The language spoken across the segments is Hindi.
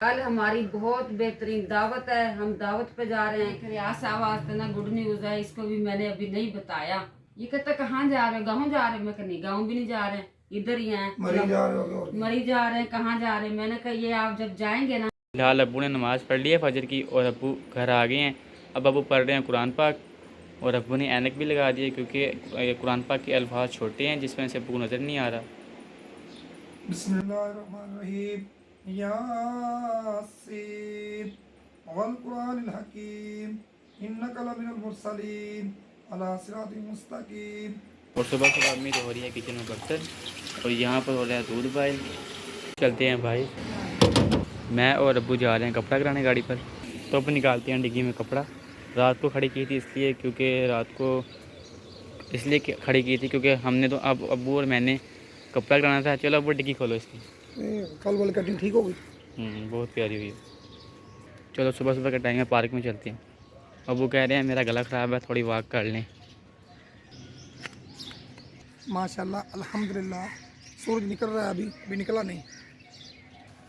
कल हमारी बहुत बेहतरीन दावत है। हम दावत पे जा रहे हैं। रियाज साहब आज ना गुड न्यूज़ है, इसको भी मैंने अभी नहीं बताया। ये कहता कहाँ जा रहे हो, गाँव जा रहे हैं। मैं कहा नहीं, गाँव भी नहीं जा रहे हैं, इधर ही हैं। मरी जा रहे हैं, कहाँ जा रहे हैं। मैंने कहा ये आप जब जाएंगे ना। फिलहाल अब्बू ने नमाज़ पढ़ ली है फजर की और अब्बू घर आ गए हैं। अब अब्बू पढ़ रहे हैं कुरान पाक और अब्बू ने ऐनक भी लगा दी है क्योंकि कुरान पाक के अल्फाज छोटे हैं जिस वजह से अब्बू को नज़र नहीं आ रहा। बिस्मिल्लाहिर्रहमानिर्रहीम यासीन वल कुरानिल हकीम इन्नका लमिनल मुरसलीन अला सिरातिल मुस्तकीम। और सुबह सुबह अम्मी तो हो रही है किचन में बर्तन और यहाँ पर हो रहा है दूध बॉयल। चलते हैं भाई, मैं और अब्बू जा रहे हैं कपड़ा कराने गाड़ी पर। तो अब निकालते हैं डिग्गी में कपड़ा। रात को खड़ी की थी इसलिए खड़ी की थी क्योंकि हमने तो अब अब्बू और मैंने कपड़ा कराना था। चलो अब्बू डिग्गी खोलो इसकी। कल वाली कटिंग ठीक हो गई। बहुत प्यारी हुई है। चलो सुबह सुबह के टाइम में पार्क में चलते हैं। अब्बू कह रहे हैं मेरा गला ख़राब है, थोड़ी वॉक कर लें। माशाल्लाह अल्हम्दुलिल्लाह सूरज निकल रहा है, अभी निकला नहीं।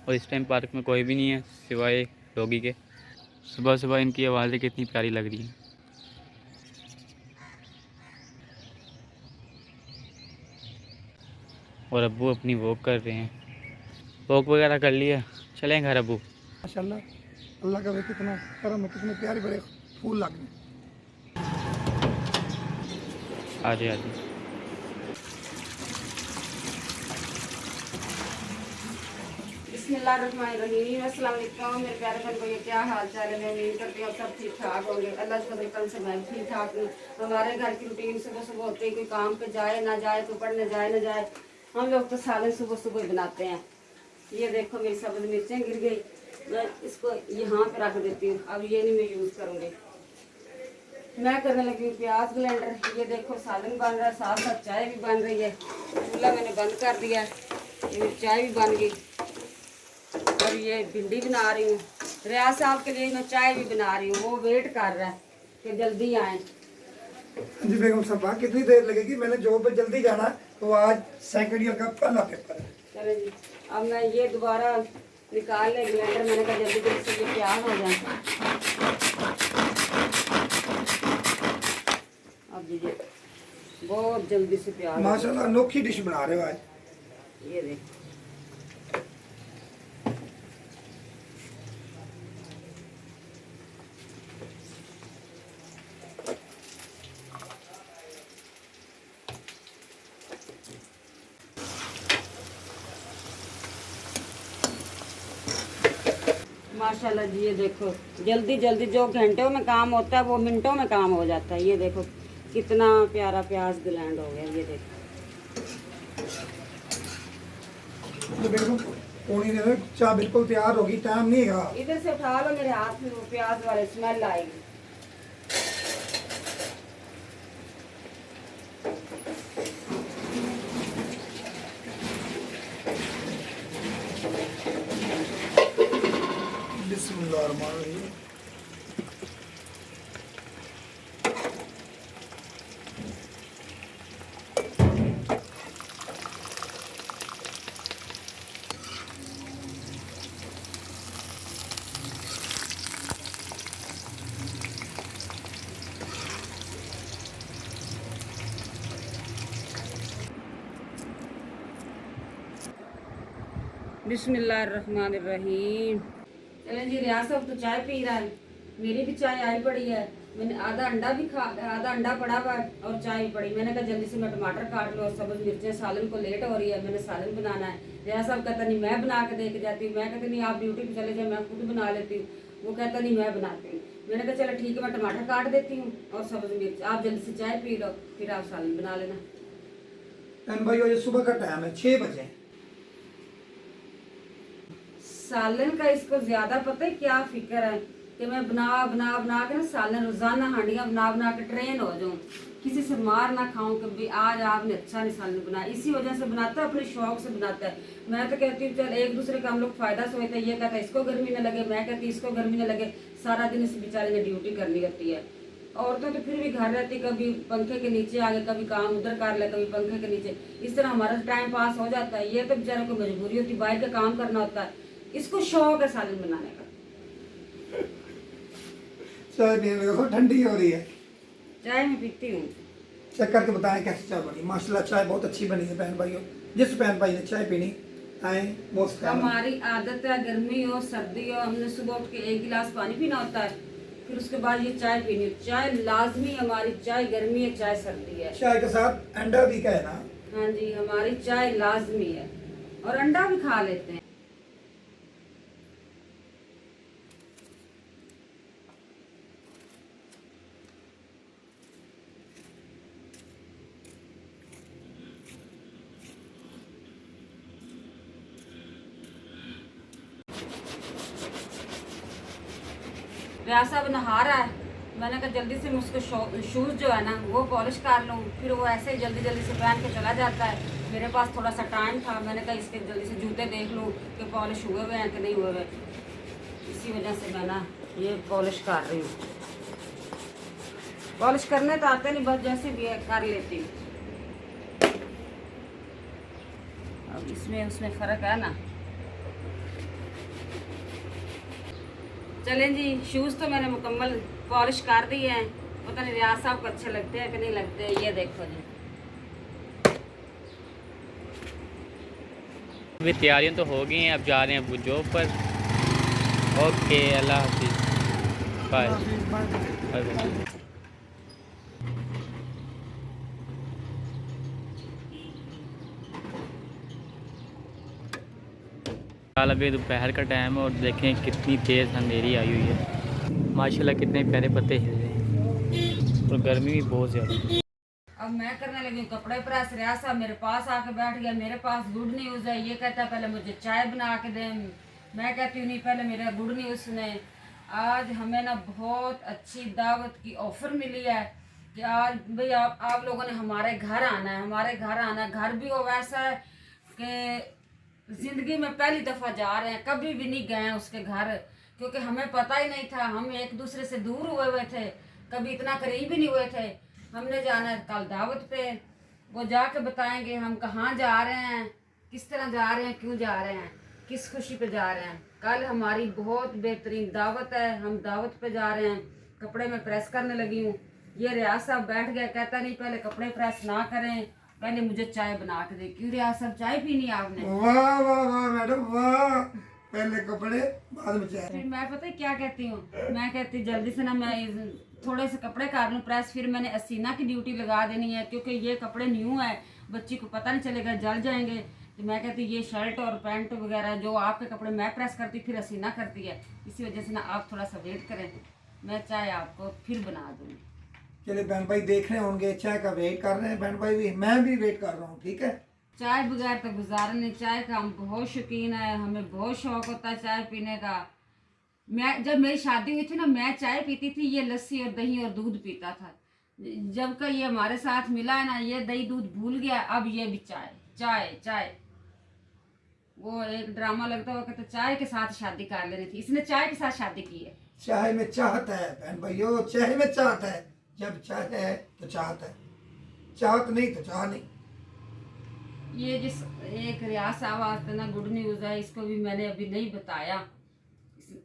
और इस टाइम पार्क में कोई भी नहीं है सिवाय डॉगी के। सुबह सुबह इनकी आवाज़ें कितनी प्यारी लग रही हैं। और अब्बू अपनी वॉक कर रहे हैं। वॉक वगैरह कर लिया, चलें घर अब्बू। माशाल्लाह अल्लाह का कितना करम है, कितने प्यारे बड़े फूल लग गए। आजे आजे। बिस्मिल्लाहिर्रहमानिर्रहीम। अस्सलाम वालेकुम मेरे प्यारे बहन भैया, क्या हाल चाल है। मैं उम्मीद करती हूँ सब ठीक ठाक होंगे। अल्लाह से कल से मैं ठीक ठाक हूँ। हमारे घर की रूटीन सुबह सुबह होती है, कोई काम पे जाए ना जाए, कोई पढ़ने जाए ना जाए, हम लोग तो सालन सुबह सुबह बनाते हैं। ये देखो मेरी सब्ज़ मिर्चें गिर गई, मैं इसको यहाँ पे रख देती हूँ। अब ये नहीं मैं यूज़ करूँगी। मैं करने लगी हूँ प्याज ब्लेंडर। ये देखो सालन बन रहा है, साथ साथ चाय भी बन रही है। चूल्हा मैंने बंद कर दिया, ये चाय भी बन गई। और ये भिंडी बना रही हूँ। रियाज साहब के लिए मैं चाय भी बना रही हूँ, वो वेट कर रहा है कि जल्दी आए। जी बेगम साहबा कितनी देर लगेगी, मैंने जॉब पे जल्दी जाना है, तो आज सेकंड ईयर का पहला पेपर है। चले जी, अब मैं ये दोबारा निकाल ले ब्लेंडर। मैंने कहा जल्दी जल्दी से ये तैयार हो जाए। अब जी बहुत जल्दी से प्याज। माशाल्लाह अनोखी डिश बना रहे हो आज। ये देख माशाल्लाह जी, ये देखो जल्दी जल्दी जो घंटों में काम होता है वो मिनटों में काम हो जाता है। ये देखो कितना प्यारा प्याज ब्लेंड हो गया। ये देखो तो बेगम पोनी ने चाय बिल्कुल तैयार होगी, टाइम नहीं है। इधर से उठा लो मेरे हाथ में, वो प्याज वाले स्मेल आएगी। बिस्मिल्लाहिर्रहमानिर्रहीम। बिस्मिल्लाहिर्रहमानिर्रहीम। चलें जी, रियाज साहब तो चाय पी रहा है, मेरी भी चाय आई पड़ी है। मैंने आधा अंडा पड़ा हुआ है और चाय भी पड़ी। मैंने कहा जल्दी से मैं टमाटर काट लो, सब्ज़ मिर्चें, सालन को लेट हो रही है, मैंने सालन बनाना है। रियाज साहब कहता नहीं मैं बना के दे के जाती हूँ। मैं कहती नहीं आप ड्यूटी पे चले जाए, मैं खुद बना लेती हूँ। वो कहता नहीं मैं बनाती हूँ। मैंने कहा चलो ठीक है, मैं टमाटर काट देती हूँ और सब्ज़ मिर्च, आप जल्दी से चाय पी लो, फिर आप सालन बना लेना। भाई ये सुबह का टाइम है, 6 बजे। सालन का इसको ज्यादा पता है क्या फिक्र है कि मैं बना बना बना के ना सालन रोजाना हांडियां बना बना के ट्रेन हो जाऊं, किसी से मार ना खाऊं कि भाई आज आपने अच्छा नहीं सालन बनाया। इसी वजह से बनाता है, अपने शौक से बनाता है। मैं तो कहती हूँ चल एक दूसरे का हम लोग फायदा सोचते हैं। ये कहता है इसको गर्मी न लगे, मैं कहती इसको गर्मी न लगे। सारा दिन इस बेचारे ने ड्यूटी करनी रहती है। औरतें तो फिर भी घर रहती, कभी पंखे के नीचे आ गए, कभी काम उधर कर ले, कभी पंखे के नीचे, इस तरह हमारा टाइम पास हो जाता है। ये तो बेचारे को मजबूरी होती, बाहर का काम करना होता है। इसको शौक है सालन बनाने का। चाय पीने को ठंडी हो रही है। चाय मैं पीती हूँ। चेक करके बताएं कैसी चाय बनी। माशाल्लाह चाय बहुत अच्छी बनी है बहन भाइयों। जिस बहन भाई ने चाय पीनी आए मोस्ट हमारी आदत है, गर्मी हो सर्दी हो, हमने सुबह उठ के 1 गिलास पानी पीना होता है, फिर उसके बाद ये चाय पीनी। चाय लाजमी हमारी, चाय गर्मी है चाय सर्दी है। चाय के साथ अंडा भी का है ना। हाँ जी, हमारी चाय लाजमी है और अंडा भी खा लेते हैं। रियाज साहब नहा रहा है, मैंने कहा जल्दी से मैं उसको शूज़ जो है ना वो पॉलिश कर लूँ, फिर वो ऐसे ही जल्दी जल्दी से पहन के चला जाता है। मेरे पास थोड़ा सा टाइम था, मैंने कहा इसके जल्दी से जूते देख लूँ कि पॉलिश हुए हुए हैं कि नहीं हुए हुए। इसी वजह से मैं ना ये पॉलिश कर रही हूँ। पॉलिश करने तो आते नहीं, बस जैसे भी है कर लेती हूँ। अब इसमें उसमें फ़र्क है ना। चलें जी, शूज़ तो मैंने मुकम्मल पॉलिश कर दिए हैं। पता नहीं रियाज साहब को अच्छे लगते हैं कि नहीं लगते हैं। ये देखो जी, अभी तैयारियां तो हो गई हैं, अब जा रहे हैं अबू जॉब पर। ओके, अल्लाह हाफिज़, बाय बाय। हाल अभी दोपहर का टाइम है और देखें कितनी तेज़ अंधेरी आई हुई है। माशाल्लाह कितने प्यारे पत्ते हिल रहे हैं और गर्मी भी बहुत ज़्यादा है। अब मैं करने लगी हूँ कपड़े प्रेस। रियाज साहब मेरे पास आके बैठ गया। मेरे पास गुड न्यूज़ है। ये कहता है पहले मुझे चाय बना के दें, मैं कहती हूँ नहीं पहले मेरा गुड न्यूज़ सुने। आज हमें ना बहुत अच्छी दावत की ऑफ़र मिली है कि आज भाई आप लोगों ने हमारे घर आना है। हमारे घर आना है, घर भी हो वैसा है कि ज़िंदगी में पहली दफ़ा जा रहे हैं, कभी भी नहीं गए हैं उसके घर, क्योंकि हमें पता ही नहीं था। हम एक दूसरे से दूर हुए थे, कभी इतना करीब ही नहीं हुए थे। हमने जाना है कल दावत पे, वो जाके बताएंगे हम कहाँ जा रहे हैं, किस तरह जा रहे हैं, क्यों जा रहे हैं, किस खुशी पे जा रहे हैं। कल हमारी बहुत बेहतरीन दावत है, हम दावत पे जा रहे हैं। कपड़े में प्रेस करने लगी हूँ। ये रियाज साहब बैठ गया, कहता नहीं पहले कपड़े प्रेस ना करें, पहले मुझे चाय बना के दे। क्यों रियाज साहब चाय पीनी है आपने? वाह वाह वाह मैडम वाह, पहले कपड़े बाद में चाय। फिर मैं पता है क्या कहती हूँ, मैं कहती जल्दी से ना मैं थोड़े से कपड़े कर लूँ प्रेस, फिर मैंने हसीना की ड्यूटी लगा देनी है, क्योंकि ये कपड़े न्यू है, बच्ची को पता नहीं चलेगा, जल जाएंगे। तो मैं कहती ये शर्ट और पैंट वगैरह जो आपके कपड़े मैं प्रेस करती फिर हसीना करती है, इसी वजह से ना आप थोड़ा सा वेट करें, मैं चाय आपको फिर बना दूँगी। चलिए बहन भाई देख रहे होंगे, चाय का वेट कर रहे हैं बहन भाई भी, मैं भी वेट कर रहा हूँ। ठीक है, चाय बगैर तो गुजारा नहीं। चाय का हम बहुत शौकीन है, हमें बहुत शौक होता है चाय पीने का। मैं जब मेरी शादी हुई थी ना, मैं चाय पीती थी, ये लस्सी और दही और दूध पीता था। जब का ये हमारे साथ मिला है ना, ये दही दूध भूल गया, अब ये भी चाय चाय चाय। वो एक ड्रामा लगता हुआ कहता चाय के साथ शादी कर लेनी थी, इसने चाय के साथ शादी की है। चाय में चाहत है बहन भाइयों, चाय में चाहत है। जब चाहत है तो चाहत है, चाहत नहीं तो चाह नहीं। ये जिस एक रियाज साहब आते ना गुड न्यूज़ है, इसको भी मैंने अभी नहीं बताया,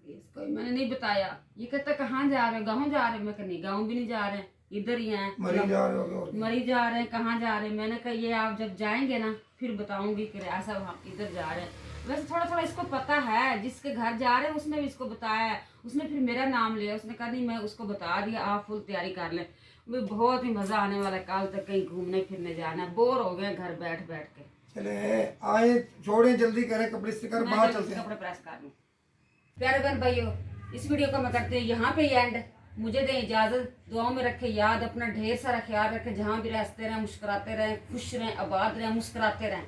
इसको मैंने नहीं बताया। ये कहता कहाँ जा रहे हो, गाँव जा रहे हो? मैं कहा नहीं गाँव भी नहीं जा रहे हैं, इधर ही हैं, मरी जा रहे हो, मरी जा रहे हैं, कहाँ जा रहे हैं? मैंने कहा ये आप जब जाएंगे ना फिर बताऊंगी कि रियाज साहब हम इधर जा रहे हैं। वैसे थोड़ा थोड़ा इसको पता है, जिसके घर जा रहे हैं उसने भी इसको बताया है, उसने फिर मेरा नाम लिया, उसने कहा नहीं मैं उसको बता दिया, आप फुल तैयारी कर लें। भी बहुत ही मज़ा आने वाला है, कल तक कहीं घूमने फिरने जाना है, बोर हो गए घर बैठ बैठ के। चले आए, छोड़े जल्दी करें, कपड़े स्टिकर बाहर चलते हैं। कपड़े प्रेस कर लूँ। प्यारे बहन भाइयों, इस वीडियो को मैं करते हैं यहाँ पे ही एंड। मुझे दें इजाज़त, दुआओं में रखे याद, अपना ढेर सारा ख्याल रखें, जहाँ भी रहते रहें मुस्कुराते रहें, खुश रहें, आबाद रहें, मुस्कुराते रहें,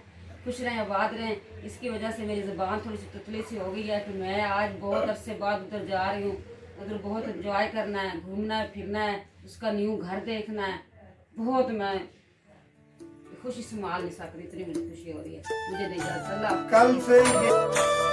खुश रहें, आबाद रहें। इसकी वजह से मेरी ज़बान थोड़ी सी तुतली सी हो गई है कि मैं आज बहुत अरसे बाद उधर जा रही हूँ, उधर बहुत इंजॉय करना है, घूमना है, फिरना है, उसका न्यू घर देखना है। बहुत मैं खुशी संभाल नहीं सकती, इतनी मुझे खुशी हो रही है। मुझे दें इजाज़त, अल्लाह। कल से